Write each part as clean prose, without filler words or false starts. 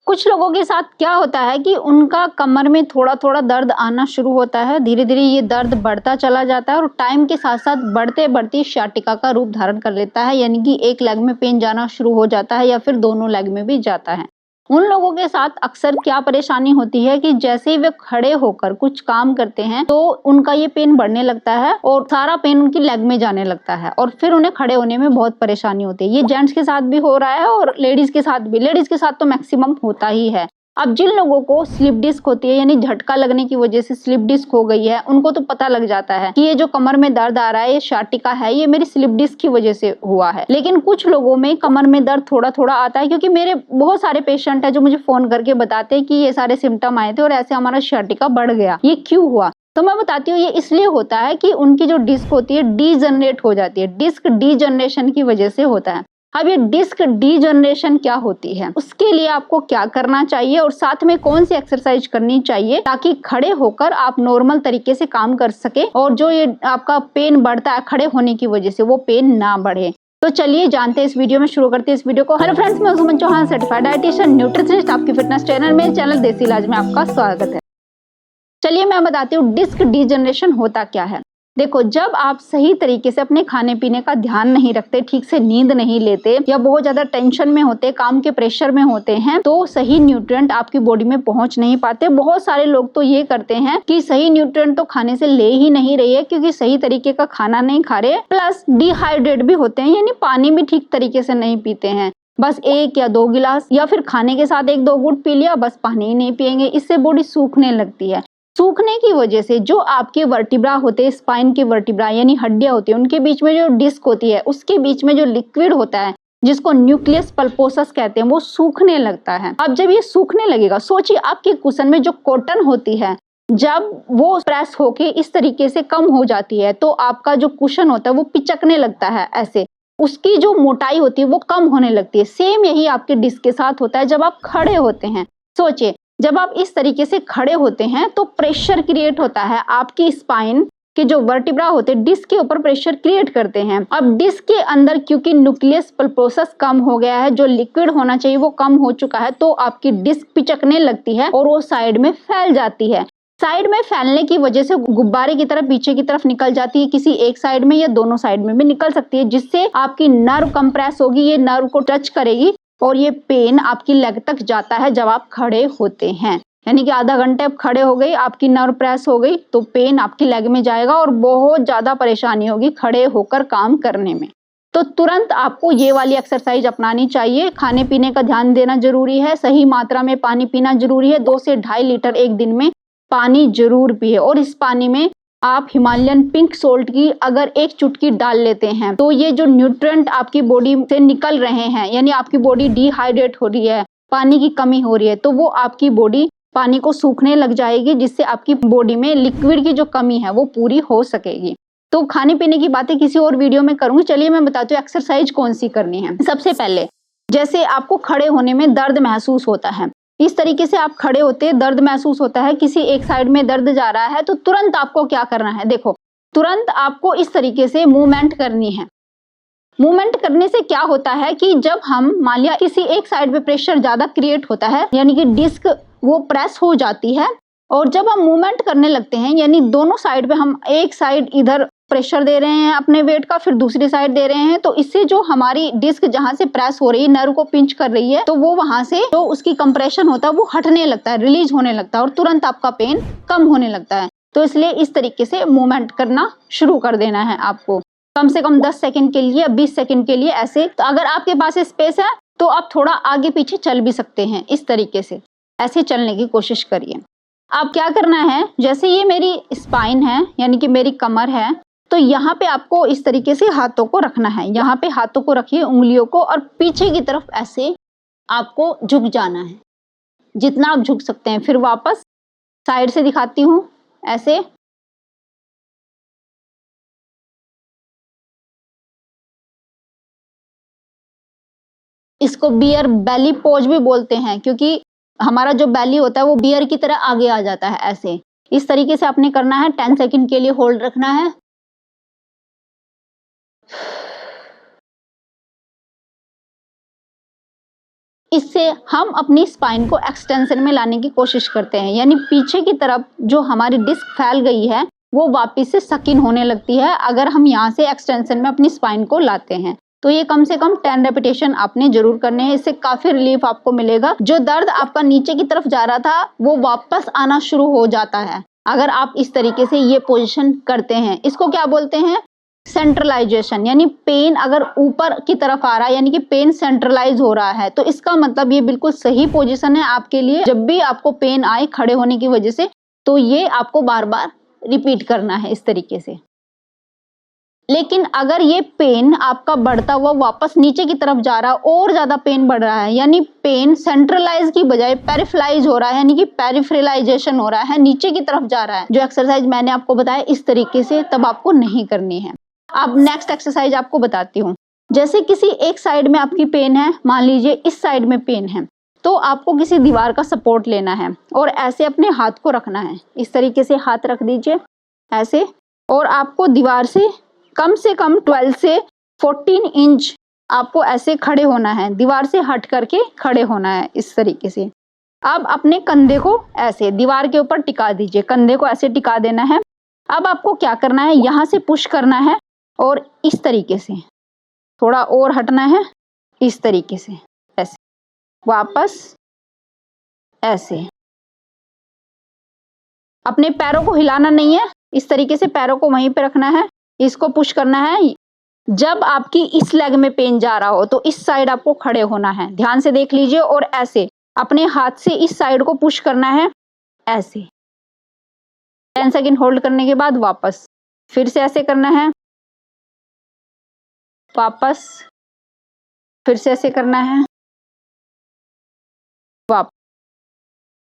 कुछ लोगों के साथ क्या होता है कि उनका कमर में थोड़ा थोड़ा दर्द आना शुरू होता है, धीरे धीरे ये दर्द बढ़ता चला जाता है और टाइम के साथ साथ बढ़ते बढ़ती शाटिका का रूप धारण कर लेता है, यानी कि एक लेग में पेन जाना शुरू हो जाता है या फिर दोनों लेग में भी जाता है। उन लोगों के साथ अक्सर क्या परेशानी होती है कि जैसे ही वे खड़े होकर कुछ काम करते हैं तो उनका ये पेन बढ़ने लगता है और सारा पेन उनकी लेग में जाने लगता है और फिर उन्हें खड़े होने में बहुत परेशानी होती है। ये जेंट्स के साथ भी हो रहा है और लेडीज के साथ भी। लेडीज के साथ तो मैक्सिमम होता ही है। अब जिन लोगों को स्लिप डिस्क होती है, यानी झटका लगने की वजह से स्लिप डिस्क हो गई है, उनको तो पता लग जाता है कि ये जो कमर में दर्द आ रहा है, ये शाटिका है, ये मेरी स्लिप डिस्क की वजह से हुआ है। लेकिन कुछ लोगों में कमर में दर्द थोड़ा थोड़ा आता है, क्योंकि मेरे बहुत सारे पेशेंट है जो मुझे फोन करके बताते हैं कि ये सारे सिम्टम आए थे और ऐसे हमारा शाटिका बढ़ गया, ये क्यों हुआ। तो मैं बताती हूँ, ये इसलिए होता है कि उनकी जो डिस्क होती है डीजनरेट हो जाती है। डिस्क डीजनरेशन की वजह से होता है। अब ये डिस्क डीजनरेशन क्या होती है, उसके लिए आपको क्या करना चाहिए और साथ में कौन सी एक्सरसाइज करनी चाहिए ताकि खड़े होकर आप नॉर्मल तरीके से काम कर सके और जो ये आपका पेन बढ़ता है खड़े होने की वजह से, वो पेन ना बढ़े। तो चलिए जानते हैं, इस वीडियो में शुरू करते हैं इस वीडियो को। हेलो फ्रेंड्स, मैं सुमन चौहान, सर्टिफाइड डाइटिशियन, न्यूट्रिशनिस्ट, आपकी फिटनेस ट्रेनर। मेरे चैनल देसी इलाज में आपका स्वागत है। चलिए मैं बताती हूँ डिस्क डीजनरेशन होता क्या है। देखो, जब आप सही तरीके से अपने खाने पीने का ध्यान नहीं रखते, ठीक से नींद नहीं लेते या बहुत ज्यादा टेंशन में होते, काम के प्रेशर में होते हैं, तो सही न्यूट्रिएंट आपकी बॉडी में पहुंच नहीं पाते। बहुत सारे लोग तो ये करते हैं कि सही न्यूट्रिएंट तो खाने से ले ही नहीं रही है क्योंकि सही तरीके का खाना नहीं खा रहे, प्लस डिहाइड्रेट भी होते हैं, यानी पानी भी ठीक तरीके से नहीं पीते हैं। बस 1 या 2 गिलास या फिर खाने के साथ 1-2 घूंट पी लिया, बस पानी ही नहीं पिएंगे। इससे बॉडी सूखने लगती है। सूखने की वजह से जो आपके वर्टिब्रा होते हैं, स्पाइन के वर्टिब्रा यानी हड्डियां होती है, उनके बीच में जो डिस्क होती है, उसके बीच में जो लिक्विड होता है जिसको न्यूक्लियस पल्पोसस कहते हैं, वो सूखने लगता है। अब जब ये सूखने लगेगा, सोचिए आपके कुशन में जो कॉटन होती है, जब वो प्रेस होके इस तरीके से कम हो जाती है तो आपका जो कुशन होता है वो पिचकने लगता है, ऐसे उसकी जो मोटाई होती है वो कम होने लगती है। सेम यही आपके डिस्क के साथ होता है जब आप खड़े होते हैं। सोचिए, जब आप इस तरीके से खड़े होते हैं तो प्रेशर क्रिएट होता है, आपकी स्पाइन के जो वर्टिब्रा होते हैं डिस्क के ऊपर प्रेशर क्रिएट करते हैं। अब डिस्क के अंदर क्योंकि न्यूक्लियस पल्पोसस कम हो गया है, जो लिक्विड होना चाहिए वो कम हो चुका है, तो आपकी डिस्क पिचकने लगती है और वो साइड में फैल जाती है। साइड में फैलने की वजह से गुब्बारे की तरफ पीछे की तरफ निकल जाती है, किसी एक साइड में या दोनों साइड में भी निकल सकती है, जिससे आपकी नर्व कंप्रेस होगी, ये नर्व को टच करेगी और ये पेन आपकी लेग तक जाता है जब आप खड़े होते हैं। यानी कि आधा घंटे आप खड़े हो गई, आपकी नर्व प्रेस हो गई तो पेन आपकी लेग में जाएगा और बहुत ज्यादा परेशानी होगी खड़े होकर काम करने में। तो तुरंत आपको ये वाली एक्सरसाइज अपनानी चाहिए। खाने पीने का ध्यान देना जरूरी है, सही मात्रा में पानी पीना जरूरी है। 2 से 2.5 लीटर एक दिन में पानी जरूर पिए और इस पानी में आप हिमालयन पिंक सोल्ट की अगर 1 चुटकी डाल लेते हैं तो ये जो न्यूट्रिएंट आपकी बॉडी से निकल रहे हैं, यानी आपकी बॉडी डिहाइड्रेट हो रही है, पानी की कमी हो रही है, तो वो आपकी बॉडी पानी को सूखने लग जाएगी, जिससे आपकी बॉडी में लिक्विड की जो कमी है वो पूरी हो सकेगी। तो खाने पीने की बातें किसी और वीडियो में करूंगी। चलिए मैं बताती हूँ एक्सरसाइज कौन सी करनी है। सबसे पहले, जैसे आपको खड़े होने में दर्द महसूस होता है, इस तरीके से आप खड़े होते, दर्द महसूस होता है, किसी एक साइड में दर्द जा रहा है, तो तुरंत आपको क्या करना है। देखो, तुरंत आपको इस तरीके से मूवमेंट करनी है। मूवमेंट करने से क्या होता है कि जब हम मान लिया किसी एक साइड पे प्रेशर ज्यादा क्रिएट होता है, यानी कि डिस्क वो प्रेस हो जाती है, और जब हम मूवमेंट करने लगते हैं, यानी दोनों साइड पे हम एक साइड इधर प्रेशर दे रहे हैं अपने वेट का, फिर दूसरी साइड दे रहे हैं, तो इससे जो हमारी डिस्क जहां से प्रेस हो रही है, नर्व को पिंच कर रही है, तो वो वहां से जो उसकी कंप्रेशन होता है वो हटने लगता है, रिलीज होने लगता है और तुरंत आपका पेन कम होने लगता है। तो इसलिए इस तरीके से मूवमेंट करना शुरू कर देना है आपको, कम से कम 10 सेकंड के लिए, 20 सेकंड के लिए ऐसे। तो अगर आपके पास स्पेस है तो आप थोड़ा आगे पीछे चल भी सकते हैं, इस तरीके से ऐसे चलने की कोशिश करिए। अब क्या करना है, जैसे ये मेरी स्पाइन है, यानी कि मेरी कमर है, तो यहाँ पे आपको इस तरीके से हाथों को रखना है। यहाँ पे हाथों को रखिए, उंगलियों को, और पीछे की तरफ ऐसे आपको झुक जाना है, जितना आप झुक सकते हैं। फिर वापस साइड से दिखाती हूँ, ऐसे इसको बियर बेली पोज भी बोलते हैं, क्योंकि हमारा जो बेली होता है वो बियर की तरह आगे आ जाता है। ऐसे इस तरीके से आपने करना है। 10 सेकंड के लिए होल्ड रखना है। इससे हम अपनी स्पाइन को एक्सटेंशन में लाने की कोशिश करते हैं, यानी पीछे की तरफ जो हमारी डिस्क फैल गई है वो वापस से सक इन होने लगती है अगर हम यहाँ से एक्सटेंशन में अपनी स्पाइन को लाते हैं। तो ये कम से कम 10 रेपिटेशन आपने जरूर करने हैं, इससे काफी रिलीफ आपको मिलेगा। जो दर्द आपका नीचे की तरफ जा रहा था वो वापस आना शुरू हो जाता है अगर आप इस तरीके से ये पोजीशन करते हैं। इसको क्या बोलते हैं? सेंट्रलाइजेशन। यानी पेन अगर ऊपर की तरफ आ रहा है यानी कि पेन सेंट्रलाइज हो रहा है, तो इसका मतलब ये बिल्कुल सही पोजीशन है आपके लिए। जब भी आपको पेन आए खड़े होने की वजह से, तो ये आपको बार बार रिपीट करना है इस तरीके से। लेकिन अगर ये पेन आपका बढ़ता हुआ वापस नीचे की तरफ जा रहा है और ज्यादा पेन बढ़ रहा है, यानी पेन सेंट्रलाइज की बजाय पेरिफेरलाइज हो रहा है, यानी कि पेरिफेरलाइजेशन हो रहा है, नीचे की तरफ जा रहा है, जो एक्सरसाइज मैंने आपको बताया इस तरीके से, तब आपको नहीं करनी है। अब नेक्स्ट एक्सरसाइज आपको बताती हूँ। जैसे किसी एक साइड में आपकी पेन है, मान लीजिए इस साइड में पेन है, तो आपको किसी दीवार का सपोर्ट लेना है और ऐसे अपने हाथ को रखना है। इस तरीके से हाथ रख दीजिए ऐसे, और आपको दीवार से कम 12 से 14 इंच आपको ऐसे खड़े होना है, दीवार से हट करके खड़े होना है इस तरीके से। अब अपने कंधे को ऐसे दीवार के ऊपर टिका दीजिए, कंधे को ऐसे टिका देना है। अब आपको क्या करना है, यहाँ से पुश करना है और इस तरीके से थोड़ा और हटना है, इस तरीके से ऐसे वापस ऐसे। अपने पैरों को हिलाना नहीं है, इस तरीके से पैरों को वहीं पे रखना है, इसको पुश करना है। जब आपकी इस लेग में पेन जा रहा हो तो इस साइड आपको खड़े होना है, ध्यान से देख लीजिए, और ऐसे अपने हाथ से इस साइड को पुश करना है ऐसे। 10 सेकेंड होल्ड करने के बाद वापस फिर से ऐसे करना है, वापस फिर से ऐसे करना है, वापस।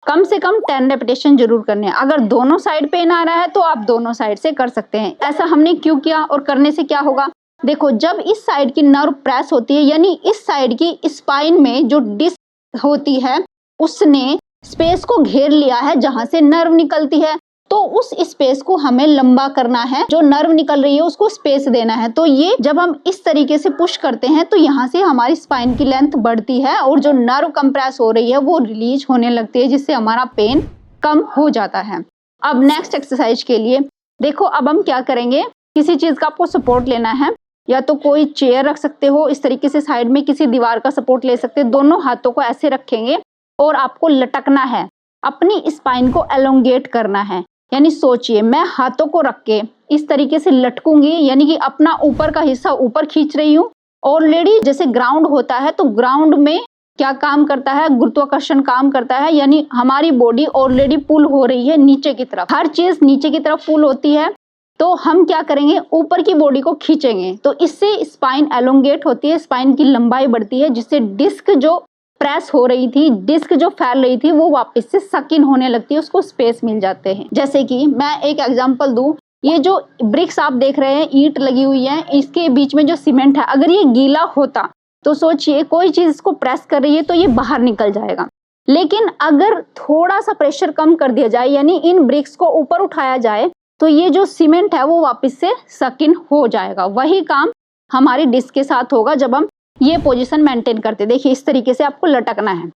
कम से कम 10 रेपिटेशन जरूर करने हैं। अगर दोनों साइड पेन आ रहा है तो आप दोनों साइड से कर सकते हैं। ऐसा हमने क्यों किया और करने से क्या होगा? देखो, जब इस साइड की नर्व प्रेस होती है, यानी इस साइड की स्पाइन में जो डिस्क होती है उसने स्पेस को घेर लिया है जहां से नर्व निकलती है, तो उस स्पेस को हमें लंबा करना है। जो नर्व निकल रही है उसको स्पेस देना है। तो ये जब हम इस तरीके से पुश करते हैं तो यहाँ से हमारी स्पाइन की लेंथ बढ़ती है और जो नर्व कंप्रेस हो रही है वो रिलीज होने लगती है, जिससे हमारा पेन कम हो जाता है। अब नेक्स्ट एक्सरसाइज के लिए देखो, अब हम क्या करेंगे, किसी चीज का आपको सपोर्ट लेना है, या तो कोई चेयर रख सकते हो इस तरीके से, साइड में किसी दीवार का सपोर्ट ले सकते हैं। दोनों हाथों को ऐसे रखेंगे और आपको लटकना है, अपनी स्पाइन को एलोंगेट करना है। यानी सोचिए, मैं हाथों को रख के इस तरीके से लटकूंगी, यानी कि अपना ऊपर का हिस्सा ऊपर खींच रही हूँ। ऑलरेडी जैसे ग्राउंड होता है तो ग्राउंड में क्या काम करता है, गुरुत्वाकर्षण काम करता है, यानी हमारी बॉडी ऑलरेडी पुल हो रही है नीचे की तरफ, हर चीज नीचे की तरफ पुल होती है। तो हम क्या करेंगे, ऊपर की बॉडी को खींचेंगे, तो इससे स्पाइन एलोंगेट होती है, स्पाइन की लंबाई बढ़ती है, जिससे डिस्क जो प्रेस हो रही थी, डिस्क जो फैल रही थी, वो वापस से सक इन होने लगती है, उसको स्पेस मिल जाते हैं। जैसे कि मैं एक एग्जांपल दूं, ये जो ब्रिक्स आप देख रहे हैं, ईंट लगी हुई है, इसके बीच में जो सीमेंट है, अगर ये गीला होता तो सोचिए कोई चीज इसको प्रेस कर रही है तो ये बाहर निकल जाएगा। लेकिन अगर थोड़ा सा प्रेशर कम कर दिया जाए, यानी इन ब्रिक्स को ऊपर उठाया जाए, तो ये जो सीमेंट है वो वापस से सक इन हो जाएगा। वही काम हमारी डिस्क के साथ होगा जब हम ये पोजीशन मेंटेन करते। देखिए, इस तरीके से आपको लटकना है,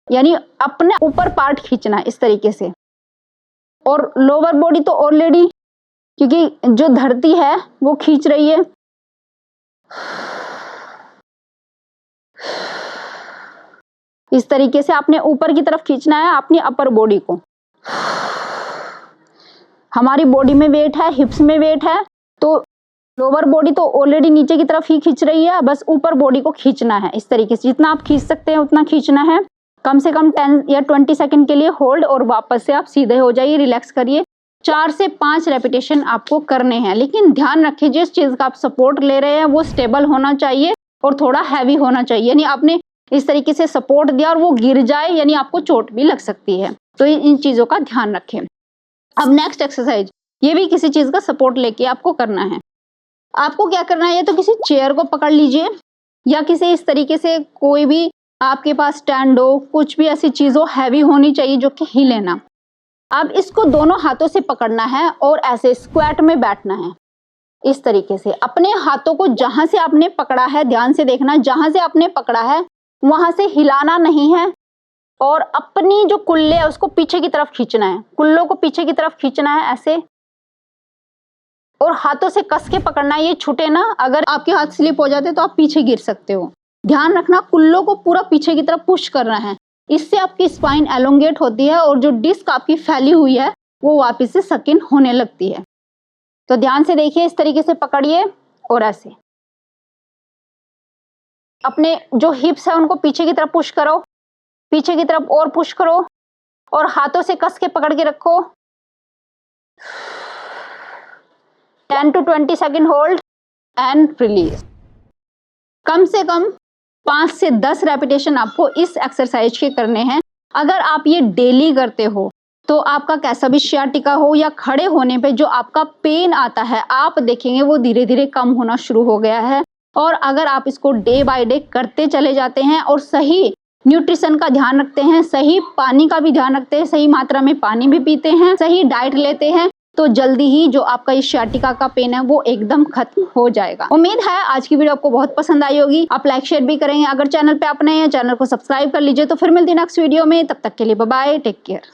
यानी अपने ऊपर पार्ट खींचना है इस तरीके से, और लोअर बॉडी तो ऑलरेडी, क्योंकि जो धरती है वो खींच रही है। इस तरीके से आपने ऊपर की तरफ खींचना है अपनी अपर बॉडी को। हमारी बॉडी में वेट है, हिप्स में वेट है, तो लोअर बॉडी तो ऑलरेडी नीचे की तरफ ही खींच रही है, बस ऊपर बॉडी को खींचना है इस तरीके से। जितना आप खींच सकते हैं उतना खींचना है। कम से कम 10 या 20 सेकंड के लिए होल्ड, और वापस से आप सीधे हो जाइए, रिलैक्स करिए। 4 से 5 रेपिटेशन आपको करने हैं। लेकिन ध्यान रखिए, जिस चीज का आप सपोर्ट ले रहे हैं वो स्टेबल होना चाहिए और थोड़ा हैवी होना चाहिए। यानी आपने इस तरीके से सपोर्ट दिया और वो गिर जाए, यानी आपको चोट भी लग सकती है। तो इन चीजों का ध्यान रखें। अब नेक्स्ट एक्सरसाइज, ये भी किसी चीज का सपोर्ट लेके आपको करना है। आपको क्या करना है, या तो किसी चेयर को पकड़ लीजिए, या किसी इस तरीके से कोई भी आपके पास स्टैंड हो, कुछ भी ऐसी चीज हो, हैवी होनी चाहिए जो कि हिले ना। अब इसको दोनों हाथों से पकड़ना है और ऐसे स्क्वाट में बैठना है इस तरीके से। अपने हाथों को जहां से आपने पकड़ा है, ध्यान से देखना, जहां से आपने पकड़ा है वहां से हिलाना नहीं है और अपनी जो कुल्ले है उसको पीछे की तरफ खींचना है, कुल्लों को पीछे की तरफ खींचना है ऐसे, और हाथों से कस के पकड़ना है, ये छूटे ना। अगर आपके हाथ स्लिप हो जाते तो आप पीछे गिर सकते हो। ध्यान रखना, कुल्लों को पूरा पीछे की तरफ पुश करना है, इससे आपकी स्पाइन एलोंगेट होती है और जो डिस्क आपकी फैली हुई है वो वापस से सकिन होने लगती है। तो ध्यान से देखिए, इस तरीके से पकड़िए और ऐसे अपने जो हिप्स है उनको पीछे की तरफ पुश करो, पीछे की तरफ और पुश करो और हाथों से कस के पकड़ के रखो। 10 to 20 second hold and release. कम से कम 5 से 10 रेपिटेशन आपको इस एक्सरसाइज के करने हैं। अगर आप ये डेली करते हो तो आपका कैसा भी सियाटिका हो या खड़े होने पे जो आपका पेन आता है, आप देखेंगे वो धीरे धीरे कम होना शुरू हो गया है। और अगर आप इसको डे बाय डे करते चले जाते हैं और सही न्यूट्रिशन का ध्यान रखते हैं, सही पानी का भी ध्यान रखते हैं, सही मात्रा में पानी भी पीते हैं, सही डाइट लेते हैं, तो जल्दी ही जो आपका इस सियाटिका का पेन है वो एकदम खत्म हो जाएगा। उम्मीद है आज की वीडियो आपको बहुत पसंद आई होगी। आप लाइक शेयर भी करेंगे। अगर चैनल पे आप नए हैं, चैनल को सब्सक्राइब कर लीजिए। तो फिर मिलती है नेक्स्ट वीडियो में, तब तक के लिए बाय बाय, टेक केयर।